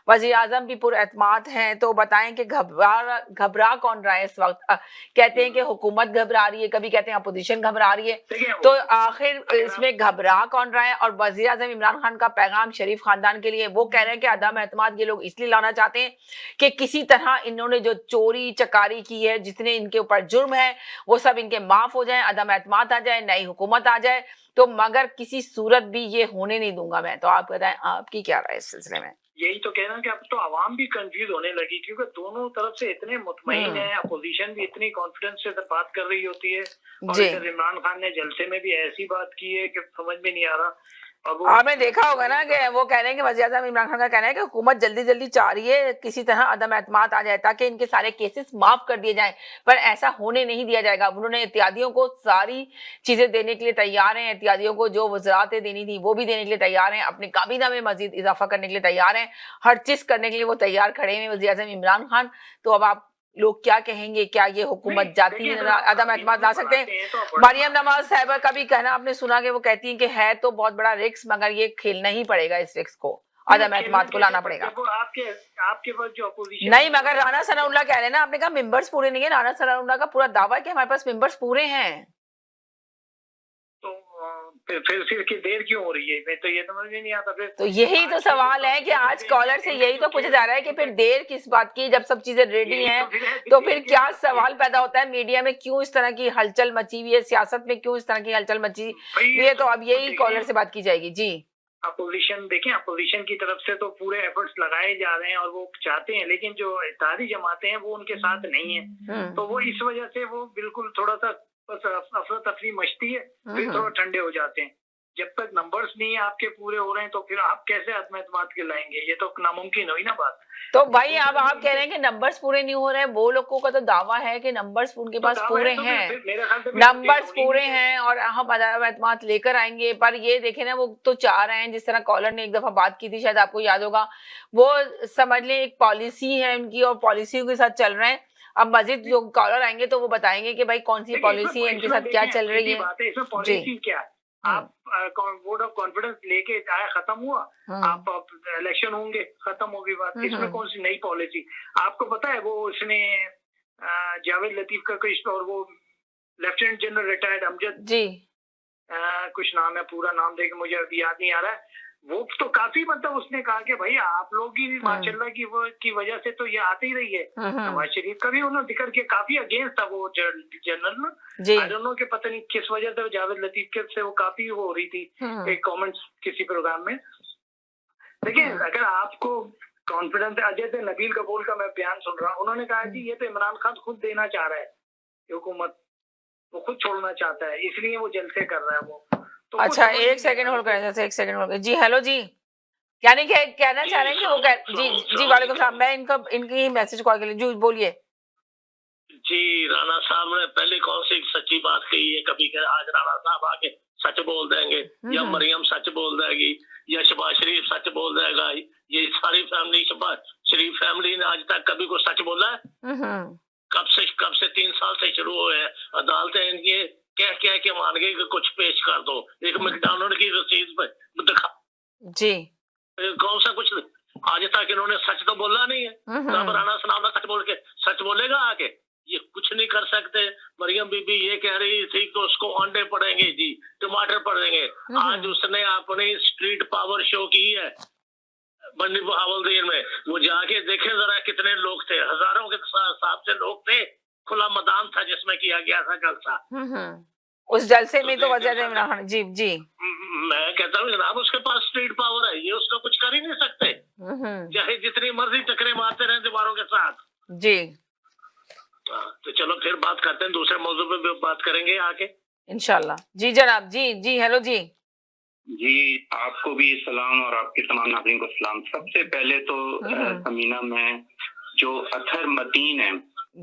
वजीर आजम भी पुरएतमाद हैं, तो बताएं कि घबरा कौन रहा है इस वक्त? कहते हैं कि हुकूमत घबरा रही है, कभी कहते हैं अपोजिशन घबरा रही है, तो आखिर इसमें घबरा कौन रहा है? और वजीर आजम इमरान खान का पैगाम शरीफ खानदान के लिए, वो कह रहे हैं कि अदम एतमाद ये लोग इसलिए लाना चाहते हैं कि किसी तरह इन्होंने जो चोरी चकारी की है, जितने इनके ऊपर जुर्म है, वो सब इनके माफ हो जाए, अदम एतमाद आ जाए, नई हुकूमत आ जाए, तो मगर किसी सूरत भी ये होने नहीं दूंगा मैं। तो आप बताएं, आपकी क्या राय इस सिलसिले में? यही तो कहना कि अब तो आवाम भी कंफ्यूज होने लगी, क्योंकि दोनों तरफ से इतने मुतमईन है, अपोजिशन भी इतनी कॉन्फिडेंस से बात कर रही होती है, और इधर इमरान खान ने जलसे में भी ऐसी बात की है कि समझ में नहीं आ रहा। आपने देखा होगा ना कि वो कह रहे हैं कि वज़ीर आज़म इमरान खान का कहना है कि हुकूमत जल्दी जल्दी चाह रही है किसी तरह अदम एतमाद आ जाए ताकि इनके सारे केसेस माफ कर दिए जाएं, पर ऐसा होने नहीं दिया जाएगा। उन्होंने इत्यादियों को सारी चीजें देने के लिए तैयार हैं, इत्यादियों को जो वज़रातें देनी थी वो भी देने के लिए तैयार हैं, अपनी काबीना में मजीद इजाफा करने के लिए तैयार हैं, हर चीज करने के लिए वो तैयार खड़े हैं वज़ीर आज़म इमरान खान। तो अब आप लोग क्या कहेंगे, क्या ये हुकूमत जाती अदम एतमाद ला सकते हैं? मरियम नवाज साहिबा का भी कहना आपने सुना कि वो कहती हैं कि है तो बहुत बड़ा रिस्क, मगर ये खेलना ही पड़ेगा, इस रिस्क को, अदम एतमाद को लाना पड़ेगा। आपके पास जो अपोजिशन नहीं, मगर राना सनाउल्लाह कह रहे हैं ना, आपने कहा मेंबर्स पूरे नहीं है, राना सनाउल्लाह का पूरा दावा है कि हमारे पास मेंबर्स पूरे हैं। फिर की देर क्यों हो रही है? मैं तो ये समझ में नहीं आता। फिर तो यही तो सवाल है कि आज कॉलर से यही तो पूछा जा रहा है कि फिर देर किस बात की, जब सब चीजें रेडी हैं तो फिर क्या सवाल पैदा होता है? मीडिया में क्यों इस तरह की हलचल मची हुई है, सियासत में क्यों इस तरह की हलचल मची हुई है? तो अब यही कॉलर से बात की जाएगी। जी, अपोजिशन देखें, अपोजिशन की तरफ से तो पूरे एफर्ट्स लगाए जा रहे हैं और वो चाहते हैं, लेकिन जो इत्तेहादी जमातें हैं वो उनके साथ नहीं है, तो वो इस वजह से वो बिल्कुल थोड़ा सा बस अफरा तफरी मचती है, फिर थोड़ा ठंडे हो जाते हैं। जब तक नंबर्स नहीं आपके पूरे हो रहे हैं तो फिर आप कैसे एतमाद के लाएंगे? ये तो नामुमकिन हुई ना बात। तो भाई अब आप कह रहे हैं कि नंबर्स पूरे नहीं हो रहे हैं, वो लोगों का तो दावा है कि नंबर्स उनके पास पूरे हैं, नंबर्स पूरे हैं और हम एतमाद लेकर आएंगे। पर ये देखे ना, वो तो चाह रहे हैं, जिस तरह कॉलर ने एक दफा बात की थी, शायद आपको याद होगा, वो समझ लें एक पॉलिसी है उनकी और पॉलिसी के साथ चल रहे हैं। अब मजीद जो कॉलर आएंगे तो वो बताएंगे कि भाई कौन सी पॉलिसी है, इनके साथ क्या चल रही है। इसमें पॉलिसी क्या है? आप वोट ऑफ कॉन्फिडेंस लेके आया, खत्म हुआ, आप इलेक्शन होंगे, खत्म होगी बात। इसमें कौन सी नई पॉलिसी? आपको पता है वो उसने जावेद लतीफ का कुछ, और वो लेफ्टिनेंट जनरल रिटायर्ड अमजद जी कुछ नाम है, पूरा नाम देके मुझे अभी याद नहीं आ रहा है, वो तो काफी मतलब उसने कहा कि भाई आप लोग ही माशाल्लाह की वजह से तो ये आती रही है। नवाज शरीफ का भी उन्होंने जिक्र किया, काफी अगेंस्ट था वो जनरल ना, आई डोंट नो कि पता नहीं किस वजह से जावेद लतीफ के से वो काफी हो रही थी एक कमेंट्स किसी प्रोग्राम में। देखिए, अगर आपको कॉन्फिडेंस, अजय नबील कपूर का मैं बयान सुन रहा हूँ, उन्होंने कहा कि ये तो इमरान खान खुद देना चाह रहा है, हुकूमत वो खुद छोड़ना चाहता है, इसलिए वो जलसे कर रहा है वो। तो अच्छा, एक सेकंड होल्ड करें, जैसे एक सेकंड होल्ड। जी हेलो जी, यानी कि कहना चाह रहे हैं कि वो जी वालेकुम सलाम, मैं इनकी मैसेज कॉल के लिए। जी बोलिए। जी, राणा साहब ने पहले कौन सी सच्ची बात कही है? कभी आज राणा साहब आके सच बोल देंगे, या मरियम सच बोल देगी, या शहबाज शरीफ सच बोल देगा? ये सारी फैमिली, शहबाज शरीफ फैमिली ने आज तक कभी कुछ सच बोला है? कब से 3 साल से शुरू हुए हैं, अदालतें इनके कह के मान गई कि कुछ पेश कर दो, एक मैकडॉनल्ड की रसीद पे दिखा जी, कौन सा कुछ आज तक इन्होंने सच तो बोला नहीं है। तब राणा सनाउल्लाह सच बोल के सच बोलेगा आके? ये कुछ नहीं कर सकते। मरियम बीबी ये कह रही थी कि उसको अंडे पड़ेंगे जी, टमाटर पड़ेंगे, आज उसने अपनी स्ट्रीट पावर शो की है बंडी बहावलदीन में, वो जाके देखे जरा कितने लोग थे, हजारों के हिसाब से लोग थे, खुला मैदान था जिसमें किया गया था जलसा। उस जलसे में तो वजह जी जी मैं कहता हूँ जनाब, उसके पास स्ट्रीट पावर है, ये उसका कुछ कर ही नहीं सकते, चाहे जितनी मर्जी टकरे मारते रहे दीवारों के साथ। जी, तो चलो फिर बात करते हैं, दूसरे मौजू पे भी बात करेंगे आके इंशाल्लाह। जी जनाब, जी हेलो जी। जी, आपको भी सलाम और आपके तमाम नाज़रीन को सलाम। सबसे पहले तो समीना में जो अथर मतीन है,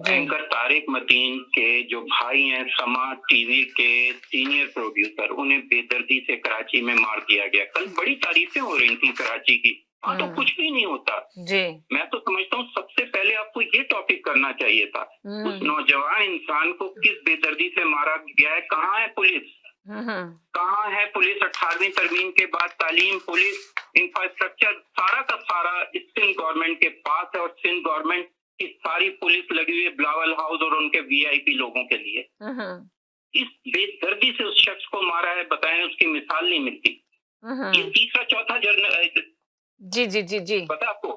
एंकर तारिक मतीन के जो भाई हैं, समा टीवी के सीनियर प्रोड्यूसर, उन्हें बेदर्दी से कराची में मार दिया गया। कल बड़ी तारीफें हो रही थी कराची की, हाँ तो कुछ भी नहीं होता जी। मैं तो समझता हूँ सबसे पहले आपको ये टॉपिक करना चाहिए था, उस नौजवान इंसान को किस बेदर्दी से मारा गया है, कहाँ है पुलिस? कहाँ है पुलिस 18वीं तरमीम के बाद? तालीम, पुलिस, इंफ्रास्ट्रक्चर सारा का सारा सिंध गवर्नमेंट के पास है, और सिंध गवर्नमेंट की सारी पुलिस लगी हुई है बिलावल हाउस और उनके वीआईपी लोगों के लिए। इस बेदर्दी से उस शख्स को मारा है, बताएं, उसकी मिसाल नहीं मिलती। ये तीसरा चौथा जर्नल जी जी जी जी पता आपको?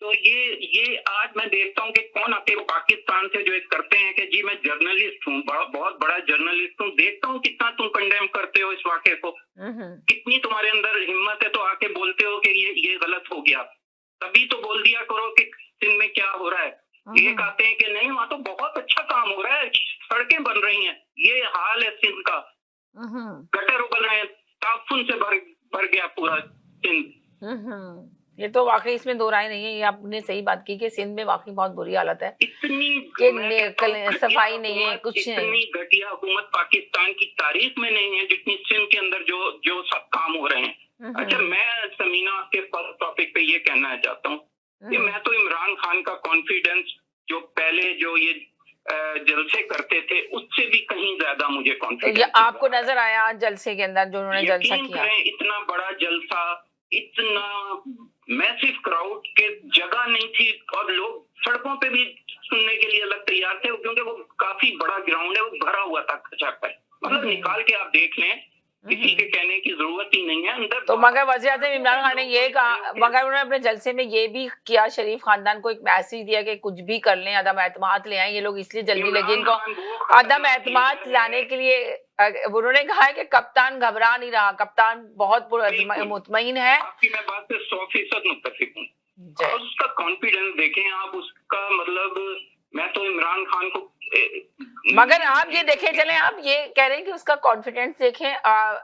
तो ये आज मैं देखता हूँ कि कौन आके पाकिस्तान से जो एक करते हैं कि जी मैं जर्नलिस्ट हूँ, बहुत बड़ा जर्नलिस्ट हूँ, देखता हूँ कितना तुम कंडेम करते हो इस वाक़े को, कितनी तुम्हारे अंदर हिम्मत है, तो आके बोलते हो कि ये गलत हो गया। तभी तो बोल दिया करो कि सिंध में क्या हो रहा है। ये कहते हैं कि नहीं वहाँ तो बहुत अच्छा काम हो रहा है, सड़कें बन रही हैं, ये हाल है सिंध का, गटर उबल रहे हैं, ताफुन से भर गया पूरा सिंध। ये तो वाकई इसमें दो राय नहीं है, ये आपने सही बात की कि सिंध में वाकई बहुत बुरी हालत है, इतनी सफाई नहीं है, कुछ नहीं। इतनी घटिया हुकूमत पाकिस्तान की तारीख में नहीं है जितनी सिंध के अंदर जो सब काम हो रहे हैं। अच्छा, मैं समीना के फर्स्ट टॉपिक पे ये कहना चाहता हूँ कि मैं तो इमरान खान का कॉन्फिडेंस जो पहले जो ये जलसे करते थे उससे भी कहीं ज्यादा मुझे कॉन्फिडेंस। तो आपको नजर आया आज जलसे के अंदर जो उन्होंने जलसा किया? इतना बड़ा जलसा, इतना मैसिव क्राउड के जगह नहीं थी, और लोग सड़कों पे भी सुनने के लिए अलग तैयार थे, क्योंकि वो काफी बड़ा ग्राउंड है, वो भरा हुआ था खचाखच। मतलब निकाल के आप देख लें, किसी के कहने की जरूरत ही नहीं है अंदर। तो मगर वज़ीर-ए-आज़म इमरान खान ने ये कहा, मगर उन्होंने अपने जलसे में ये भी किया, शरीफ खानदान को एक मैसेज दिया कि कुछ भी कर लें, अदम एतमाद ले आए। ये लोग इसलिए जल्दी लगे इनको अदम एतमाद लाने के लिए। उन्होंने कहा है कि कप्तान घबरा नहीं रहा, कप्तान बहुत मुतमईन है। आपकी मैं बात से 100% मुत्तफिक हूँ। और उसका कॉन्फिडेंस देखें आप, उसका मतलब मैं तो इमरान खान को मगर आप ये देखें चलें, आप ये कह रहे हैं कि उसका कॉन्फिडेंस देखें,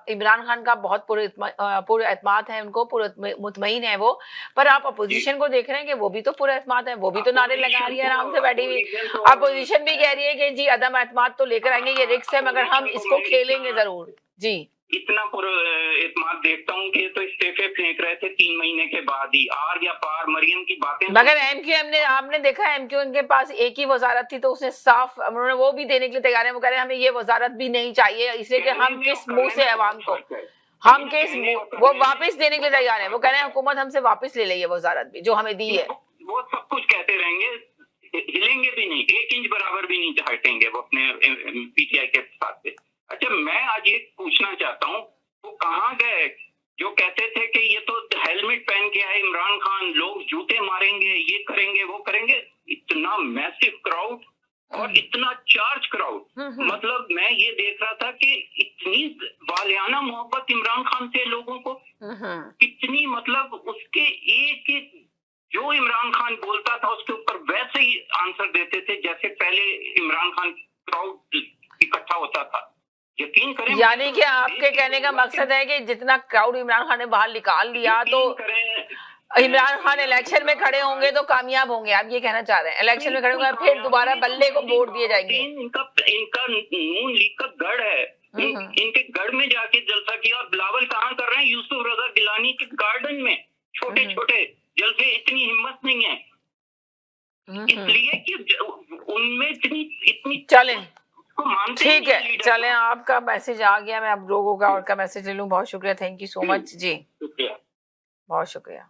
इमरान खान का बहुत पूरे एतमाद है, उनको पूरे मुतमईन है वो, पर आप अपोजिशन को देख रहे हैं कि वो भी तो पूरा एतमाद है, वो भी तो नारे लगा रही है आराम से बैठी हुई। अपोजिशन भी कह रही है कि जी अदम एतमाद तो लेकर आएंगे, ये रिस्क है, मगर हम इसको खेलेंगे जरूर। जी, इतना पूरा एतमाद देखता हूँ कि तो इस्तीफे फेंक रहे थे 3 महीने के बाद ही, आर या पार मरियम की बातें। मगर एमक्यूएम ने, आपने देखा एमक्यूएम के पास एक ही वजारत थी, तो उसने साफ, उन्होंने वो भी देने के लिए तैयार है। वो कह रहे हैं हमें ये वजारत भी नहीं चाहिए, इसलिए कि हम किस मुंह से अवाम को, हम किस वो वापस देने के लिए तैयार है। वो कह रहे हैं हुकूमत हमसे वापस ले ली वजारत भी जो हमें दी है। वो सब कुछ कहते रहेंगे, हिलेंगे भी नहीं, 1 इंच बराबर भी नहीं हटेंगे वो अपने पीटीआई के साथ से। अच्छा, मैं आज ये पूछना चाहता हूँ, वो कहाँ गए जो कहते थे कि ये तो हेलमेट पहन के आए इमरान खान, लोग जूते मारेंगे, ये करेंगे, वो करेंगे। इतना मैसिव क्राउड और इतना चार्ज क्राउड, मतलब मैं ये देख रहा था कि इतनी वालियाना मोहब्बत इमरान खान से लोगों को, कितनी, मतलब उसके एक जो इमरान खान बोलता था उसके ऊपर वैसे ही आंसर देते थे जैसे पहले इमरान खान क्राउड इकट्ठा होता था। यकीन करें, यानी कि आपके कहने का मकसद है कि जितना क्राउड इमरान खान ने बाहर निकाल दिया, तो इमरान खान इलेक्शन में खड़े होंगे तो कामयाब होंगे, आप ये कहना चाह रहे हैं? इलेक्शन में खड़े होंगे फिर दोबारा बल्ले को वोट दिए जाएंगे। इनका नून लीग का गढ़ है, इनके गढ़ में जाके जलसा किया, और बिलावल कहाँ कर रहे हैं? यूसुफ रजा गिलानी के गार्डन में छोटे छोटे जलसे। इतनी हिम्मत नहीं है, इसलिए कि उनमें इतनी चले ठीक है, चलें, आपका मैसेज आ गया, मैं अब लोगों का और का मैसेज ले लूं। बहुत शुक्रिया, थैंक यू सो मच जी, बहुत शुक्रिया।